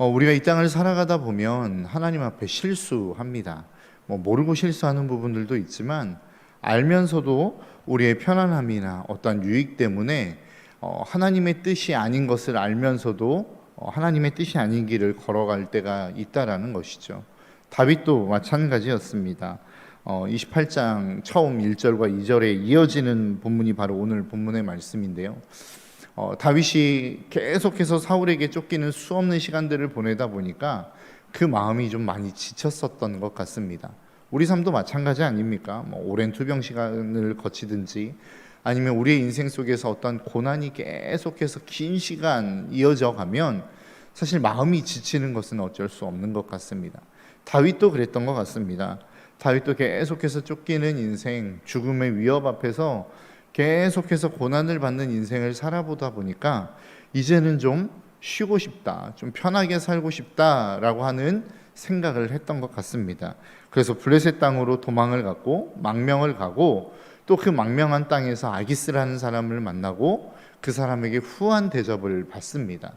우리가 이 땅을 살아가다 보면 하나님 앞에 실수합니다. 모르고 실수하는 부분들도 있지만 알면서도 우리의 편안함이나 어떤 유익 때문에 하나님의 뜻이 아닌 것을 알면서도 하나님의 뜻이 아닌 길을 걸어갈 때가 있다라는 것이죠. 다윗도 마찬가지였습니다. 28장 처음 1절과 2절에 이어지는 본문이 바로 오늘 본문의 말씀인데요. 다윗이 계속해서 사울에게 쫓기는 수없는 시간들을 보내다 보니까 그 마음이 좀 많이 지쳤었던 것 같습니다. 우리 삶도 마찬가지 아닙니까? 오랜 투병 시간을 거치든지 아니면 우리의 인생 속에서 어떤 고난이 계속해서 긴 시간 이어져 가면 사실 마음이 지치는 것은 어쩔 수 없는 것 같습니다. 다윗도 그랬던 것 같습니다. 다윗도 계속해서 쫓기는 인생, 죽음의 위협 앞에서 계속해서 고난을 받는 인생을 살아보다 보니까 이제는 좀 쉬고 싶다, 좀 편하게 살고 싶다라고 하는 생각을 했던 것 같습니다. 그래서 블레셋 땅으로 도망을 갔고 망명을 가고 또 그 망명한 땅에서 아기스라는 사람을 만나고 그 사람에게 후한 대접을 받습니다.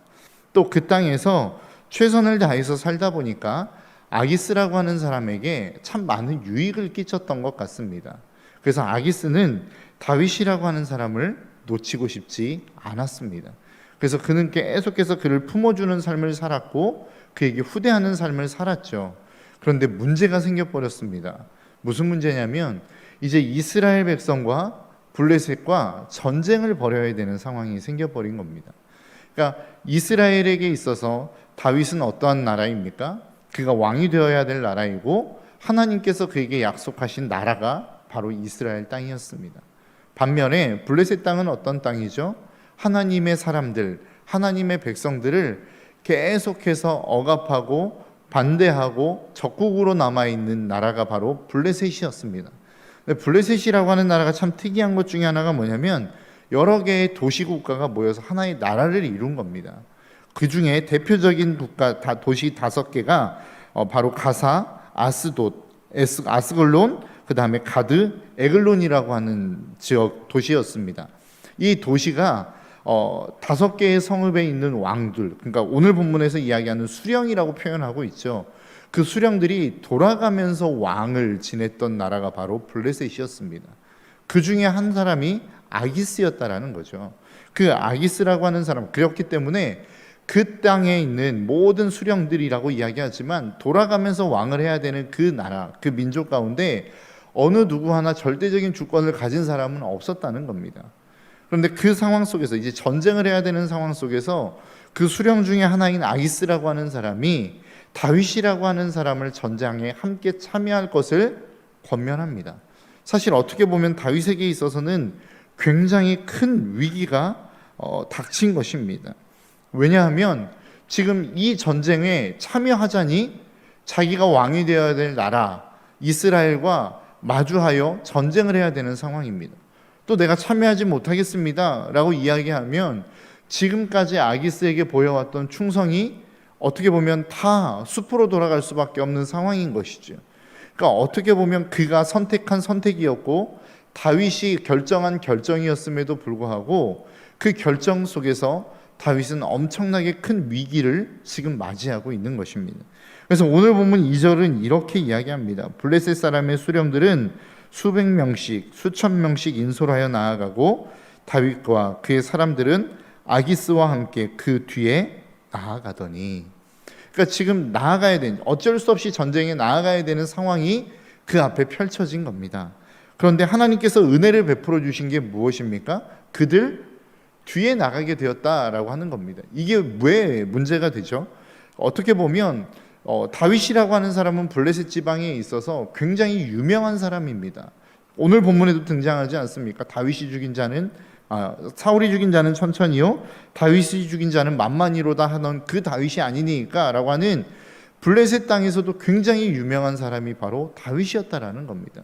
또 그 땅에서 최선을 다해서 살다 보니까 아기스라고 하는 사람에게 참 많은 유익을 끼쳤던 것 같습니다. 그래서 아기스는 다윗이라고 하는 사람을 놓치고 싶지 않았습니다. 그래서 그는 계속해서 그를 품어주는 삶을 살았고 그에게 후대하는 삶을 살았죠. 그런데 문제가 생겨버렸습니다. 무슨 문제냐면 이제 이스라엘 백성과 블레셋과 전쟁을 벌여야 되는 상황이 생겨버린 겁니다. 그러니까 이스라엘에게 있어서 다윗은 어떠한 나라입니까? 그가 왕이 되어야 될 나라이고 하나님께서 그에게 약속하신 나라가 바로 이스라엘 땅이었습니다. 반면에 블레셋 땅은 어떤 땅이죠? 하나님의 사람들, 하나님의 백성들을 계속해서 억압하고 반대하고 적국으로 남아있는 나라가 바로 블레셋이었습니다. 블레셋이라고 하는 나라가 참 특이한 것 중에 하나가 뭐냐면 여러 개의 도시국가가 모여서 하나의 나라를 이룬 겁니다. 그 중에 대표적인 국가 도시 5개가 바로 가사, 아스돗, 아스글론, 그 다음에 가드, 에글론이라고 하는 지역 도시였습니다. 이 도시가 5개의 성읍에 있는 왕들, 그러니까 오늘 본문에서 이야기하는 수령이라고 표현하고 있죠. 그 수령들이 돌아가면서 왕을 지냈던 나라가 바로 블레셋이었습니다. 그 중에 한 사람이 아기스였다라는 거죠. 그 아기스라고 하는 사람, 그렇기 때문에 그 땅에 있는 모든 수령들이라고 이야기하지만 돌아가면서 왕을 해야 되는 그 나라, 그 민족 가운데 어느 누구 하나 절대적인 주권을 가진 사람은 없었다는 겁니다. 그런데 그 상황 속에서 이제 전쟁을 해야 되는 상황 속에서 그 수령 중에 하나인 아기스라고 하는 사람이 다윗이라고 하는 사람을 전장에 함께 참여할 것을 권면합니다. 사실 어떻게 보면 다윗에게 있어서는 굉장히 큰 위기가 닥친 것입니다. 왜냐하면 지금 이 전쟁에 참여하자니 자기가 왕이 되어야 될 나라 이스라엘과 마주하여 전쟁을 해야 되는 상황입니다. 또 내가 참여하지 못하겠습니다 라고 이야기하면 지금까지 아기스에게 보여왔던 충성이 어떻게 보면 다 숲으로 돌아갈 수밖에 없는 상황인 것이죠. 그러니까 어떻게 보면 그가 선택한 선택이었고 다윗이 결정한 결정이었음에도 불구하고 그 결정 속에서 다윗은 엄청나게 큰 위기를 지금 맞이하고 있는 것입니다. 그래서 오늘 본문 2절은 이렇게 이야기합니다. 블레셋 사람의 수령들은 수백 명씩 수천 명씩 인솔하여 나아가고 다윗과 그의 사람들은 아기스와 함께 그 뒤에 나아가더니, 그러니까 지금 나아가야 되는, 어쩔 수 없이 전쟁에 나아가야 되는 상황이 그 앞에 펼쳐진 겁니다. 그런데 하나님께서 은혜를 베풀어 주신 게 무엇입니까? 그들 뒤에 나가게 되었다라고 하는 겁니다. 이게 왜 문제가 되죠? 어떻게 보면 다윗이라고 하는 사람은 블레셋 지방에 있어서 굉장히 유명한 사람입니다. 오늘 본문에도 등장하지 않습니까? 다윗이 죽인 자는 사울이 죽인 자는 천천히요 다윗이 죽인 자는 만만히로다 하던 그 다윗이 아니니까 라고 하는 블레셋 땅에서도 굉장히 유명한 사람이 바로 다윗이었다라는 겁니다.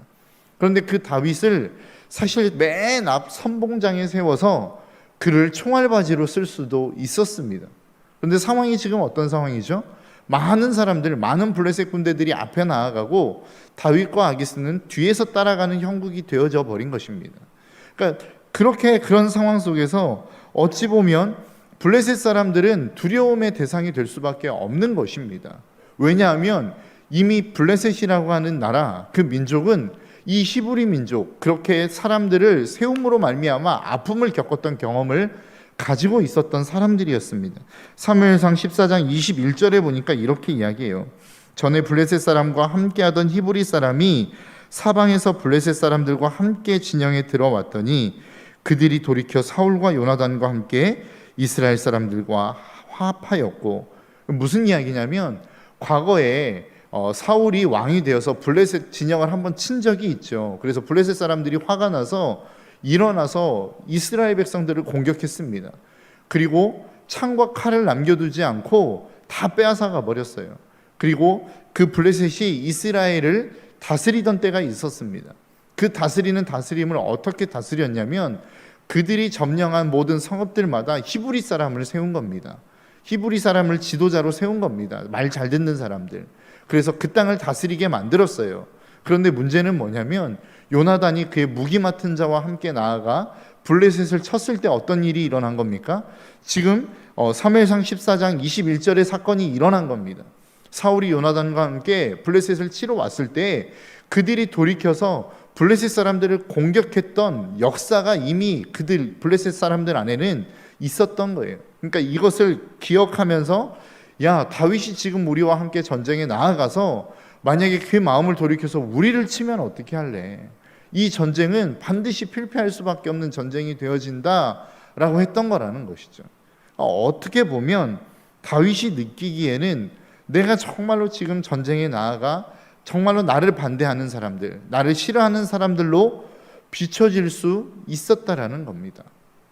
그런데 그 다윗을 사실 맨 앞 선봉장에 세워서 그를 총알바지로 쓸 수도 있었습니다. 그런데 상황이 지금 어떤 상황이죠? 많은 사람들, 많은 블레셋 군대들이 앞에 나아가고 다윗과 아기스는 뒤에서 따라가는 형국이 되어져 버린 것입니다. 그러니까 그런 상황 속에서 어찌 보면 블레셋 사람들은 두려움의 대상이 될 수밖에 없는 것입니다. 왜냐하면 이미 블레셋이라고 하는 나라, 그 민족은 이 히브리 민족, 그렇게 사람들을 세움으로 말미암아 아픔을 겪었던 경험을 가지고 있었던 사람들이었습니다. 사무엘상 14장 21절에 보니까 이렇게 이야기해요. 전에 블레셋 사람과 함께하던 히브리 사람이 사방에서 블레셋 사람들과 함께 진영에 들어왔더니 그들이 돌이켜 사울과 요나단과 함께 이스라엘 사람들과 화합하였고, 무슨 이야기냐면 과거에 사울이 왕이 되어서 블레셋 진영을 한번 친 적이 있죠. 그래서 블레셋 사람들이 화가 나서 일어나서 이스라엘 백성들을 공격했습니다. 그리고 창과 칼을 남겨두지 않고 다 빼앗아가 버렸어요. 그리고 그 블레셋이 이스라엘을 다스리던 때가 있었습니다. 그 다스림을 어떻게 다스렸냐면 그들이 점령한 모든 성읍들마다 히브리 사람을 세운 겁니다. 히브리 사람을 지도자로 세운 겁니다. 말 잘 듣는 사람들. 그래서 그 땅을 다스리게 만들었어요. 그런데 문제는 뭐냐면 요나단이 그의 무기 맡은 자와 함께 나아가 블레셋을 쳤을 때 어떤 일이 일어난 겁니까? 지금 사무엘상 14장 21절의 사건이 일어난 겁니다. 사울이 요나단과 함께 블레셋을 치러 왔을 때 그들이 돌이켜서 블레셋 사람들을 공격했던 역사가 이미 그들 블레셋 사람들 안에는 있었던 거예요. 그러니까 이것을 기억하면서 야, 다윗이 지금 우리와 함께 전쟁에 나아가서 만약에 그 마음을 돌이켜서 우리를 치면 어떻게 할래? 이 전쟁은 반드시 필패할 수밖에 없는 전쟁이 되어진다라고 했던 거라는 것이죠. 어떻게 보면 다윗이 느끼기에는 내가 정말로 지금 전쟁에 나아가 정말로 나를 반대하는 사람들, 나를 싫어하는 사람들로 비춰질 수 있었다라는 겁니다.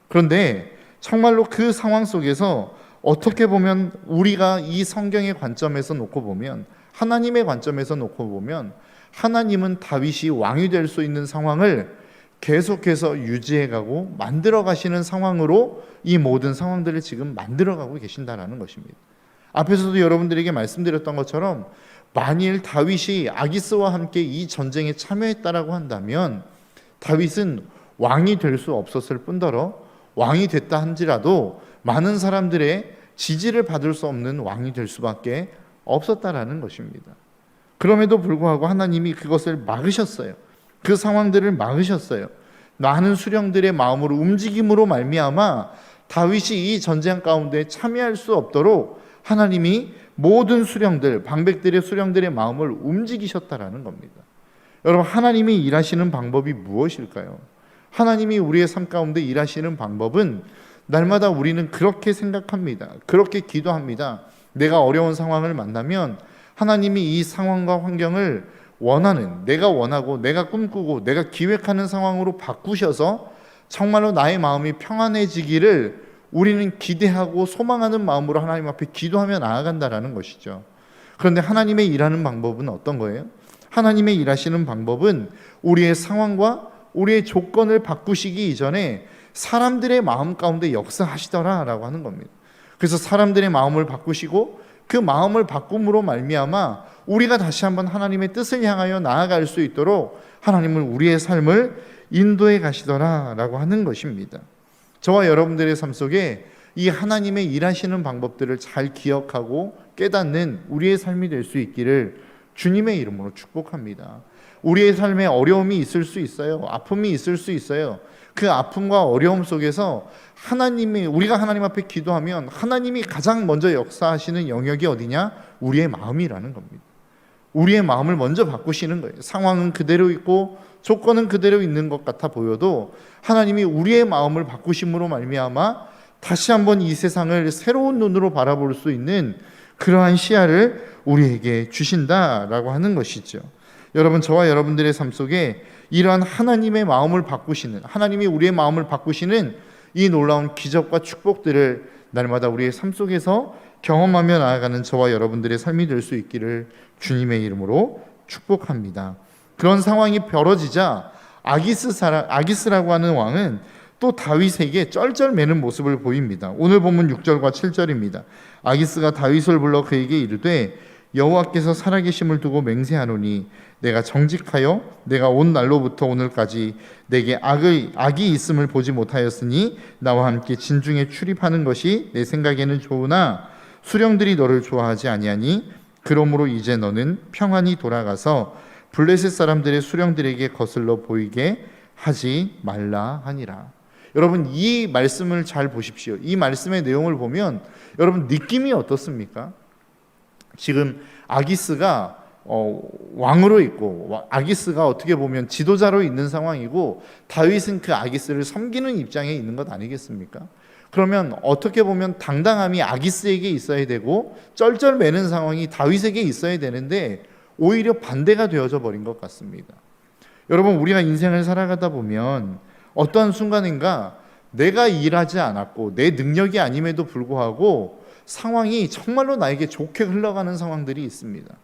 그런데 정말로 그 상황 속에서 어떻게 보면 우리가 이 성경의 관점에서 놓고 보면, 하나님의 관점에서 놓고 보면 하나님은 다윗이 왕이 될 수 있는 상황을 계속해서 유지해가고 만들어가시는 상황으로 이 모든 상황들을 지금 만들어가고 계신다는 것입니다. 앞에서도 여러분들에게 말씀드렸던 것처럼 만일 다윗이 아기스와 함께 이 전쟁에 참여했다라고 한다면 다윗은 왕이 될 수 없었을 뿐더러 왕이 됐다 한지라도 많은 사람들의 지지를 받을 수 없는 왕이 될 수밖에 없었다라는 것입니다. 그럼에도 불구하고 하나님이 그것을 막으셨어요. 그 상황들을 막으셨어요. 많은 수령들의 마음으로 움직임으로 말미암아 다윗이 이 전쟁 가운데 참여할 수 없도록 하나님이 모든 수령들, 방백들의 수령들의 마음을 움직이셨다라는 겁니다. 여러분, 하나님이 일하시는 방법이 무엇일까요? 하나님이 우리의 삶 가운데 일하시는 방법은 날마다 우리는 그렇게 생각합니다. 그렇게 기도합니다. 내가 어려운 상황을 만나면 하나님이 이 상황과 환경을 원하는, 내가 원하고 내가 꿈꾸고 내가 기획하는 상황으로 바꾸셔서 정말로 나의 마음이 평안해지기를 우리는 기대하고 소망하는 마음으로 하나님 앞에 기도하며 나아간다라는 것이죠. 그런데 하나님의 일하는 방법은 어떤 거예요? 하나님의 일하시는 방법은 우리의 상황과 우리의 조건을 바꾸시기 이전에 사람들의 마음 가운데 역사하시더라라고 하는 겁니다. 그래서 사람들의 마음을 바꾸시고 그 마음을 바꿈으로 말미암아 우리가 다시 한번 하나님의 뜻을 향하여 나아갈 수 있도록 하나님은 우리의 삶을 인도해 가시더라라고 하는 것입니다. 저와 여러분들의 삶 속에 이 하나님의 일하시는 방법들을 잘 기억하고 깨닫는 우리의 삶이 될 수 있기를 주님의 이름으로 축복합니다. 우리의 삶에 어려움이 있을 수 있어요. 아픔이 있을 수 있어요. 그 아픔과 어려움 속에서 우리가 하나님 앞에 기도하면 하나님이 가장 먼저 역사하시는 영역이 어디냐? 우리의 마음이라는 겁니다. 우리의 마음을 먼저 바꾸시는 거예요. 상황은 그대로 있고 조건은 그대로 있는 것 같아 보여도 하나님이 우리의 마음을 바꾸심으로 말미암아 다시 한번 이 세상을 새로운 눈으로 바라볼 수 있는 그러한 시야를 우리에게 주신다라고 하는 것이죠. 여러분, 저와 여러분들의 삶 속에 이러한 하나님의 마음을 바꾸시는, 하나님이 우리의 마음을 바꾸시는 이 놀라운 기적과 축복들을 날마다 우리의 삶 속에서 경험하며 나아가는 저와 여러분들의 삶이 될 수 있기를 주님의 이름으로 축복합니다. 그런 상황이 벌어지자 아기스라고 하는 왕은 또 다윗에게 쩔쩔매는 모습을 보입니다. 오늘 본문 6절과 7절입니다. 아기스가 다윗을 불러 그에게 이르되 여호와께서 살아계심을 두고 맹세하노니 내가 정직하여 내가 온 날로부터 오늘까지 내게 악이 있음을 보지 못하였으니 나와 함께 진중에 출입하는 것이 내 생각에는 좋으나 수령들이 너를 좋아하지 아니하니 그러므로 이제 너는 평안히 돌아가서 블레셋 사람들의 수령들에게 거슬러 보이게 하지 말라 하니라. 여러분, 이 말씀을 잘 보십시오. 이 말씀의 내용을 보면 여러분 느낌이 어떻습니까? 지금 아기스가 왕으로 있고, 아기스가 어떻게 보면 지도자로 있는 상황이고, 다윗은 그 아기스를 섬기는 입장에 있는 것 아니겠습니까? 그러면 어떻게 보면 당당함이 아기스에게 있어야 되고 쩔쩔매는 상황이 다윗에게 있어야 되는데 오히려 반대가 되어져 버린 것 같습니다. 여러분, 우리가 인생을 살아가다 보면 어떠한 순간인가 내가 일하지 않았고 내 능력이 아님에도 불구하고 상황이 정말로 나에게 좋게 흘러가는 상황들이 있습니다.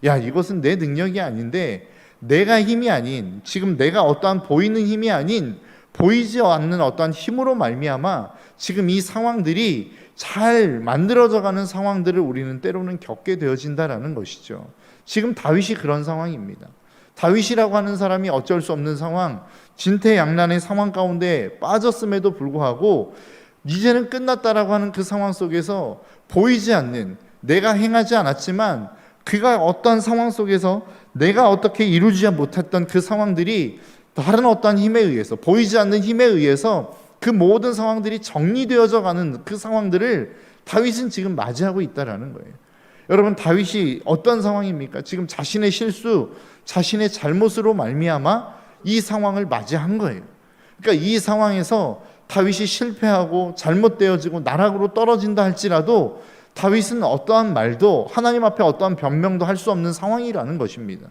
야, 이것은 내 능력이 아닌데, 내가 힘이 아닌, 지금 내가 어떠한 보이는 힘이 아닌 보이지 않는 어떠한 힘으로 말미암아 지금 이 상황들이 잘 만들어져 가는 상황들을 우리는 때로는 겪게 되어진다라는 것이죠. 지금 다윗이 그런 상황입니다. 다윗이라고 하는 사람이 어쩔 수 없는 상황, 진퇴양난의 상황 가운데 빠졌음에도 불구하고 이제는 끝났다라고 하는 그 상황 속에서 보이지 않는, 내가 행하지 않았지만 그가 어떤 상황 속에서 내가 어떻게 이루지 못했던 그 상황들이 다른 어떤 힘에 의해서, 보이지 않는 힘에 의해서 그 모든 상황들이 정리되어져 가는 그 상황들을 다윗은 지금 맞이하고 있다라는 거예요. 여러분, 다윗이 어떤 상황입니까? 지금 자신의 실수, 자신의 잘못으로 말미암아 이 상황을 맞이한 거예요. 그러니까 이 상황에서 다윗이 실패하고 잘못되어지고 나락으로 떨어진다 할지라도 다윗은 어떠한 말도, 하나님 앞에 어떠한 변명도 할 수 없는 상황이라는 것입니다.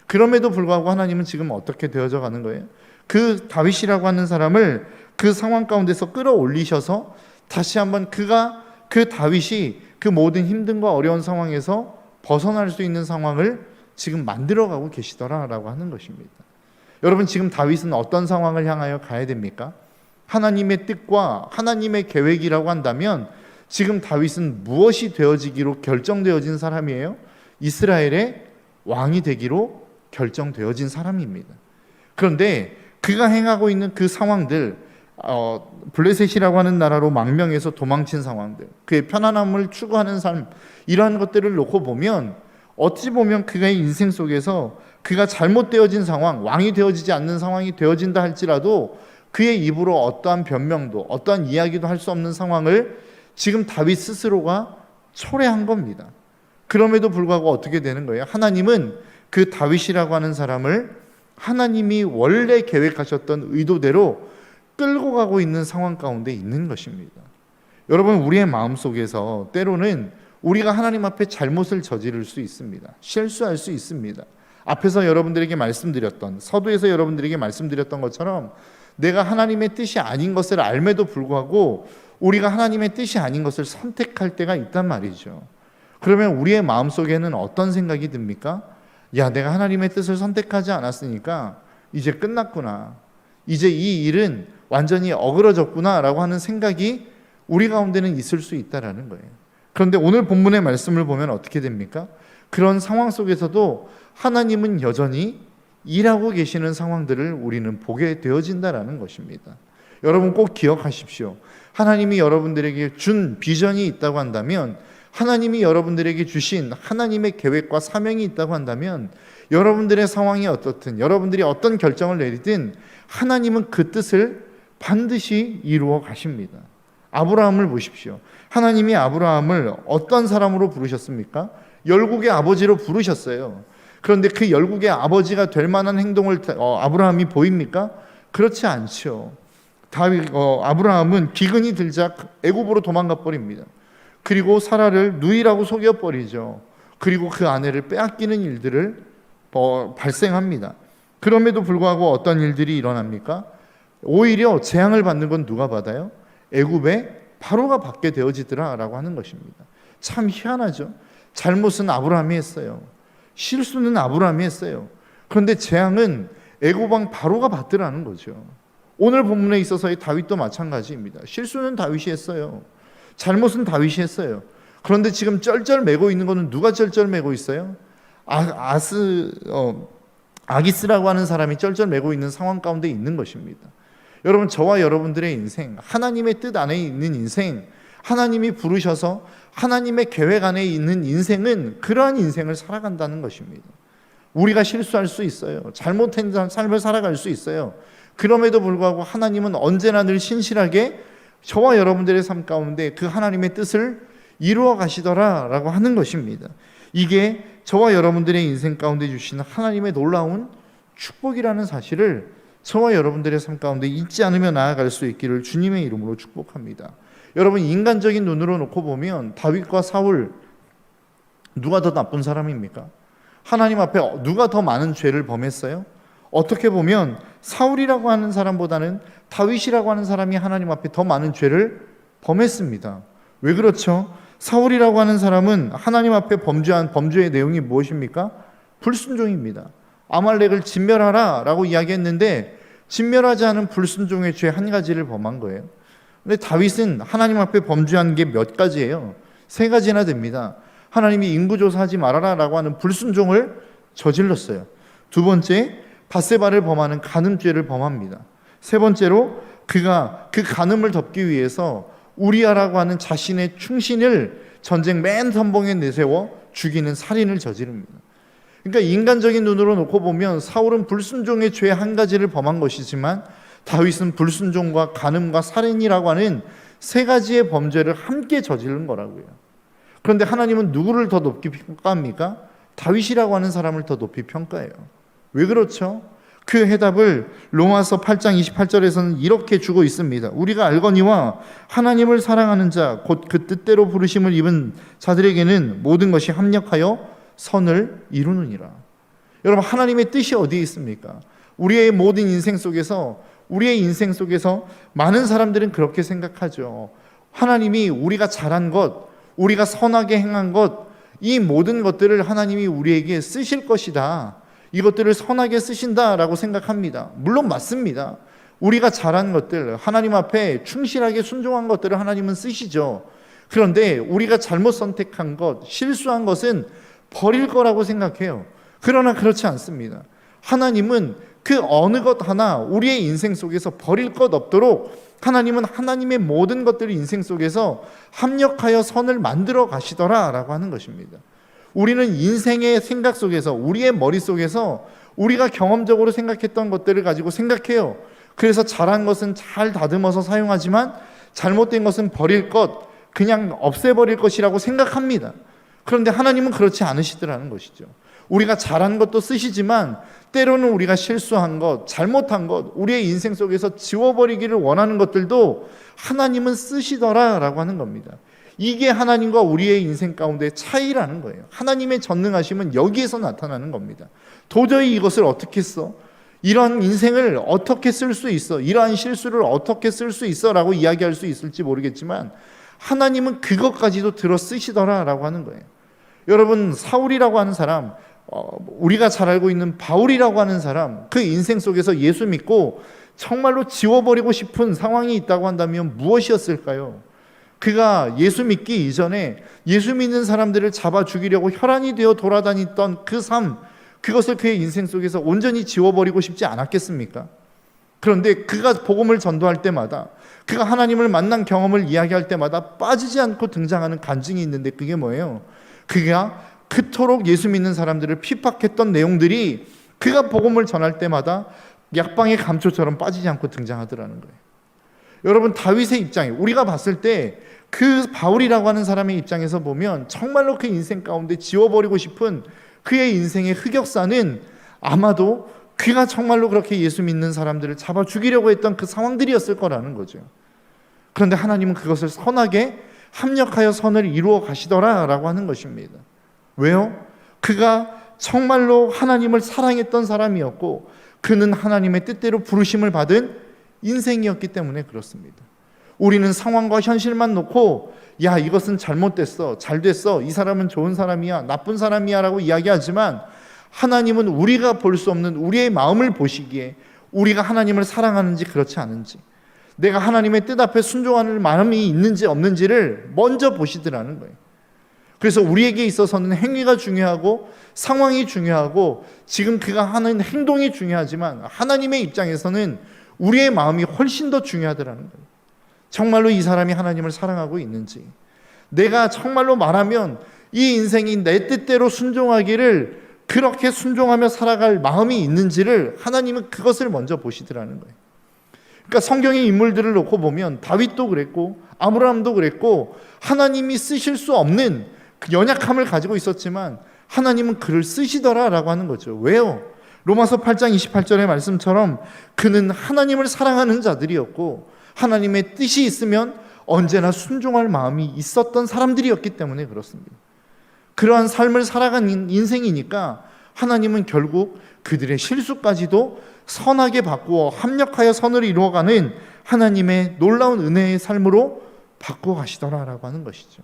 그럼에도 불구하고 하나님은 지금 어떻게 되어져 가는 거예요? 그 다윗이라고 하는 사람을 그 상황 가운데서 끌어올리셔서 다시 한번 그 다윗이 그 모든 힘든과 어려운 상황에서 벗어날 수 있는 상황을 지금 만들어가고 계시더라라고 하는 것입니다. 여러분, 지금 다윗은 어떤 상황을 향하여 가야 됩니까? 하나님의 뜻과 하나님의 계획이라고 한다면 지금 다윗은 무엇이 되어지기로 결정되어진 사람이에요? 이스라엘의 왕이 되기로 결정되어진 사람입니다. 그런데 그가 행하고 있는 그 상황들, 블레셋이라고 하는 나라로 망명해서 도망친 상황들, 그의 편안함을 추구하는 삶, 이러한 것들을 놓고 보면 어찌 보면 그의 인생 속에서 그가 잘못되어진 상황, 왕이 되어지지 않는 상황이 되어진다 할지라도 그의 입으로 어떠한 변명도, 어떠한 이야기도 할 수 없는 상황을 지금 다윗 스스로가 초래한 겁니다. 그럼에도 불구하고 어떻게 되는 거예요? 하나님은 그 다윗이라고 하는 사람을 하나님이 원래 계획하셨던 의도대로 끌고 가고 있는 상황 가운데 있는 것입니다. 여러분, 우리의 마음속에서 때로는 우리가 하나님 앞에 잘못을 저지를 수 있습니다. 실수할 수 있습니다. 앞에서 여러분들에게 말씀드렸던, 서두에서 여러분들에게 말씀드렸던 것처럼 내가 하나님의 뜻이 아닌 것을 알매도 불구하고 우리가 하나님의 뜻이 아닌 것을 선택할 때가 있단 말이죠. 그러면 우리의 마음속에는 어떤 생각이 듭니까? 야, 내가 하나님의 뜻을 선택하지 않았으니까 이제 끝났구나, 이제 이 일은 완전히 어그러졌구나 라고 하는 생각이 우리 가운데는 있을 수 있다라는 거예요. 그런데 오늘 본문의 말씀을 보면 어떻게 됩니까? 그런 상황 속에서도 하나님은 여전히 일하고 계시는 상황들을 우리는 보게 되어진다라는 것입니다. 여러분, 꼭 기억하십시오. 하나님이 여러분들에게 준 비전이 있다고 한다면, 하나님이 여러분들에게 주신 하나님의 계획과 사명이 있다고 한다면, 여러분들의 상황이 어떻든, 여러분들이 어떤 결정을 내리든 하나님은 그 뜻을 반드시 이루어 가십니다. 아브라함을 보십시오. 하나님이 아브라함을 어떤 사람으로 부르셨습니까? 열국의 아버지로 부르셨어요. 그런데 그 열국의 아버지가 될 만한 행동을 아브라함이 보입니까? 그렇지 않죠. 아브라함은 기근이 들자 애굽으로 도망가 버립니다. 그리고 사라를 누이라고 속여 버리죠. 그리고 그 아내를 빼앗기는 일들을 발생합니다. 그럼에도 불구하고 어떤 일들이 일어납니까? 오히려 재앙을 받는 건 누가 받아요? 애굽의 바로가 받게 되어지더라라고 하는 것입니다. 참 희한하죠. 잘못은 아브라함이 했어요. 실수는 아브라함이 했어요. 그런데 재앙은 애굽 왕 바로가 받더라는 거죠. 오늘 본문에 있어서의 다윗도 마찬가지입니다. 실수는 다윗이 했어요. 잘못은 다윗이 했어요. 그런데 지금 쩔쩔매고 있는 거는 누가 쩔쩔매고 있어요? 아기스라고 하는 사람이 쩔쩔매고 있는 상황 가운데 있는 것입니다. 여러분, 저와 여러분들의 인생, 하나님의 뜻 안에 있는 인생, 하나님이 부르셔서 하나님의 계획 안에 있는 인생은 그러한 인생을 살아간다는 것입니다. 우리가 실수할 수 있어요. 잘못된 삶을 살아갈 수 있어요. 그럼에도 불구하고 하나님은 언제나 늘 신실하게 저와 여러분들의 삶 가운데 그 하나님의 뜻을 이루어 가시더라라고 하는 것입니다. 이게 저와 여러분들의 인생 가운데 주시는 하나님의 놀라운 축복이라는 사실을 저와 여러분들의 삶 가운데 잊지 않으며 나아갈 수 있기를 주님의 이름으로 축복합니다. 여러분, 인간적인 눈으로 놓고 보면 다윗과 사울, 누가 더 나쁜 사람입니까? 하나님 앞에 누가 더 많은 죄를 범했어요? 어떻게 보면 사울이라고 하는 사람보다는 다윗이라고 하는 사람이 하나님 앞에 더 많은 죄를 범했습니다. 왜 그렇죠? 사울이라고 하는 사람은 하나님 앞에 범죄한 범죄의 내용이 무엇입니까? 불순종입니다. 아말렉을 진멸하라 라고 이야기했는데 진멸하지 않은 불순종의 죄 한 가지를 범한 거예요. 근데 다윗은 하나님 앞에 범죄한 게 몇 가지예요? 3가지나 됩니다. 하나님이 인구조사하지 말아라 라고 하는 불순종을 저질렀어요. 2번째, 밧세바를 범하는 간음죄를 범합니다. 3번째로 그가 그 간음을 덮기 위해서 우리아라고 하는 자신의 충신을 전쟁 맨 선봉에 내세워 죽이는 살인을 저지릅니다. 그러니까 인간적인 눈으로 놓고 보면 사울은 불순종의 죄 한 가지를 범한 것이지만 다윗은 불순종과 간음과 살인이라고 하는 3가지의 범죄를 함께 저지른 거라고요. 그런데 하나님은 누구를 더 높이 평가합니까? 다윗이라고 하는 사람을 더 높이 평가해요. 왜 그렇죠? 그 해답을 로마서 8장 28절에서는 이렇게 주고 있습니다. 우리가 알거니와 하나님을 사랑하는 자 곧 그 뜻대로 부르심을 입은 자들에게는 모든 것이 합력하여 선을 이루느니라. 여러분, 하나님의 뜻이 어디에 있습니까? 우리의 모든 인생 속에서 많은 사람들은 그렇게 생각하죠. 하나님이 우리가 잘한 것, 우리가 선하게 행한 것, 이 모든 것들을 하나님이 우리에게 쓰실 것이다. 이것들을 선하게 쓰신다라고 생각합니다. 물론 맞습니다. 우리가 잘한 것들, 하나님 앞에 충실하게 순종한 것들을 하나님은 쓰시죠. 그런데 우리가 잘못 선택한 것, 실수한 것은 버릴 거라고 생각해요. 그러나 그렇지 않습니다. 하나님은 그 어느 것 하나 우리의 인생 속에서 버릴 것 없도록 하나님은 하나님의 모든 것들을 인생 속에서 합력하여 선을 만들어 가시더라라고 하는 것입니다. 우리는 인생의 생각 속에서, 우리의 머릿속에서 우리가 경험적으로 생각했던 것들을 가지고 생각해요. 그래서 잘한 것은 잘 다듬어서 사용하지만 잘못된 것은 버릴 것, 그냥 없애버릴 것이라고 생각합니다. 그런데 하나님은 그렇지 않으시더라는 것이죠. 우리가 잘한 것도 쓰시지만 때로는 우리가 실수한 것, 잘못한 것, 우리의 인생 속에서 지워버리기를 원하는 것들도 하나님은 쓰시더라라고 하는 겁니다. 이게 하나님과 우리의 인생 가운데 차이라는 거예요. 하나님의 전능하심은 여기에서 나타나는 겁니다. 도저히 이것을 어떻게 써? 이런 인생을 어떻게 쓸 수 있어? 이러한 실수를 어떻게 쓸 수 있어? 라고 이야기할 수 있을지 모르겠지만 하나님은 그것까지도 들어 쓰시더라라고 하는 거예요. 여러분, 사울이라고 하는 사람, 우리가 잘 알고 있는 바울이라고 하는 사람, 그 인생 속에서 예수 믿고 정말로 지워버리고 싶은 상황이 있다고 한다면 무엇이었을까요? 그가 예수 믿기 이전에 예수 믿는 사람들을 잡아 죽이려고 혈안이 되어 돌아다녔던 그 삶, 그것을 그의 인생 속에서 온전히 지워버리고 싶지 않았겠습니까? 그런데 그가 복음을 전도할 때마다, 그가 하나님을 만난 경험을 이야기할 때마다 빠지지 않고 등장하는 간증이 있는데 그게 뭐예요? 그가 그토록 예수 믿는 사람들을 핍박했던 내용들이 그가 복음을 전할 때마다 약방의 감초처럼 빠지지 않고 등장하더라는 거예요. 여러분, 다윗의 입장에, 우리가 봤을 때 그 바울이라고 하는 사람의 입장에서 보면 정말로 그 인생 가운데 지워버리고 싶은 그의 인생의 흑역사는 아마도 그가 정말로 그렇게 예수 믿는 사람들을 잡아 죽이려고 했던 그 상황들이었을 거라는 거죠. 그런데 하나님은 그것을 선하게 합력하여 선을 이루어 가시더라라고 하는 것입니다. 왜요? 그가 정말로 하나님을 사랑했던 사람이었고 그는 하나님의 뜻대로 부르심을 받은 인생이었기 때문에 그렇습니다. 우리는 상황과 현실만 놓고 야, 이것은 잘못됐어, 잘 됐어, 이 사람은 좋은 사람이야, 나쁜 사람이야 라고 이야기하지만 하나님은 우리가 볼 수 없는 우리의 마음을 보시기에 우리가 하나님을 사랑하는지 그렇지 않은지, 내가 하나님의 뜻 앞에 순종하는 마음이 있는지 없는지를 먼저 보시더라는 거예요. 그래서 우리에게 있어서는 행위가 중요하고 상황이 중요하고 지금 그가 하는 행동이 중요하지만 하나님의 입장에서는 우리의 마음이 훨씬 더 중요하더라는 거예요. 정말로 이 사람이 하나님을 사랑하고 있는지, 내가 정말로 말하면 이 인생이 내 뜻대로 순종하기를 그렇게 순종하며 살아갈 마음이 있는지를 하나님은 그것을 먼저 보시더라는 거예요. 그러니까 성경의 인물들을 놓고 보면 다윗도 그랬고 아브라함도 그랬고 하나님이 쓰실 수 없는 그 연약함을 가지고 있었지만 하나님은 그를 쓰시더라라고 하는 거죠. 왜요? 로마서 8장 28절의 말씀처럼 그는 하나님을 사랑하는 자들이었고 하나님의 뜻이 있으면 언제나 순종할 마음이 있었던 사람들이었기 때문에 그렇습니다. 그러한 삶을 살아간 인생이니까 하나님은 결국 그들의 실수까지도 선하게 바꾸어 합력하여 선을 이루어가는 하나님의 놀라운 은혜의 삶으로 바꾸어 가시더라라고 하는 것이죠.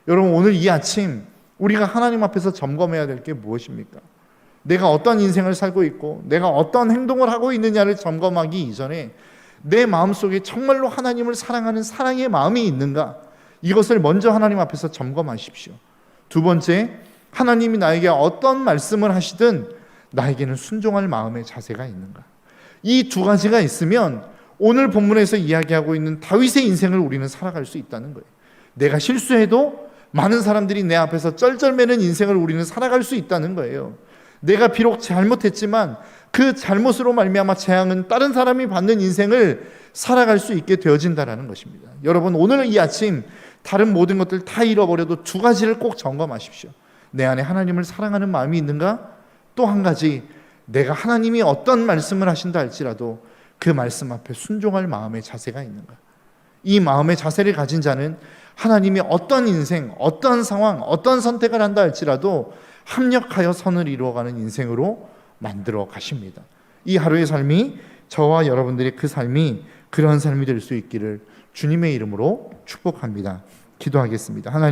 여러분, 오늘 이 아침 우리가 하나님 앞에서 점검해야 될 게 무엇입니까? 내가 어떤 인생을 살고 있고 내가 어떤 행동을 하고 있느냐를 점검하기 이전에 내 마음속에 정말로 하나님을 사랑하는 사랑의 마음이 있는가? 이것을 먼저 하나님 앞에서 점검하십시오. 두 번째, 하나님이 나에게 어떤 말씀을 하시든 나에게는 순종할 마음의 자세가 있는가? 이 두 가지가 있으면 오늘 본문에서 이야기하고 있는 다윗의 인생을 우리는 살아갈 수 있다는 거예요. 내가 실수해도 많은 사람들이 내 앞에서 쩔쩔매는 인생을 우리는 살아갈 수 있다는 거예요. 내가 비록 잘못했지만 그 잘못으로 말미암아 재앙은 다른 사람이 받는 인생을 살아갈 수 있게 되어진다는 것입니다. 여러분, 오늘 이 아침 다른 모든 것들 다 잃어버려도 두 가지를 꼭 점검하십시오. 내 안에 하나님을 사랑하는 마음이 있는가? 또 한 가지, 내가 하나님이 어떤 말씀을 하신다 할지라도 그 말씀 앞에 순종할 마음의 자세가 있는가? 이 마음의 자세를 가진 자는 하나님이 어떤 인생, 어떤 상황, 어떤 선택을 한다 할지라도 합력하여 선을 이루어가는 인생으로 만들어 가십니다. 이 하루의 삶이 저와 여러분들의 그 삶이 그러한 삶이 될 수 있기를 주님의 이름으로 축복합니다. 기도하겠습니다. 하나님,